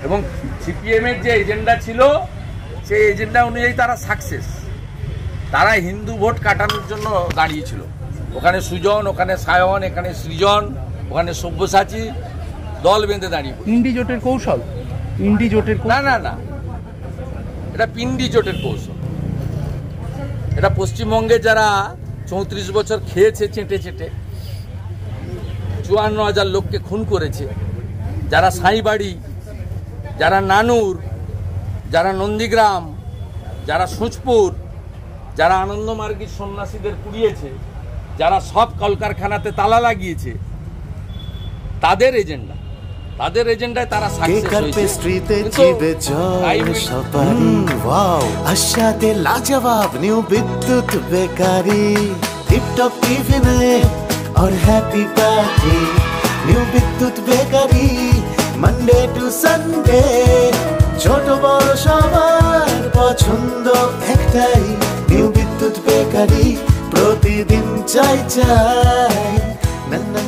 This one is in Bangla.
এবং সিপিএমের যে এজেন্ডা ছিল সেই এজেন্ডা অনুযায়ী তারা সাকসেস। তারা হিন্দু ভোট কাটানোর জন্য দাঁড়িয়েছিল। ওখানে সুজন, ওখানে সায়ন, এখানে সৃজন, ওখানে সব্যসাচী দল বেঁধে দাঁড়িয়ে। ইন্ডি জোটের কৌশল? ইন্ডি জোটের না না না, এটা পিন্ডি জোটের কৌশল। এটা পশ্চিমবঙ্গে যারা 34 বছর খেয়েছে চেটে চেটে, 54,000 লোককে খুন করেছে, যারা সাঁইবাড়ি, যারা নানুর, যারা নন্দীগ্রাম, যারা সুচপুর, যারা আনন্দমার্গীর সন্ন্যাসীদের পুড়িয়েছে, যারা সব কলকারখানাতে তালা লাগিয়েছে, তাদের এজেন্ডায় তারা সাকসেস হয়েছে। লাজবাব নিউ বিদ্যুৎ বেকারি, টিপটপ টিফিনে और हैप्पी पार्टी। নিউ বিদ্যুৎ বেকারি, মানডে টু সানডে, ছোট বড় সবার পছন্দ একটাই। নিউ বিদ্যুৎ বেকারি, প্রতিদিন চাই চাই। না না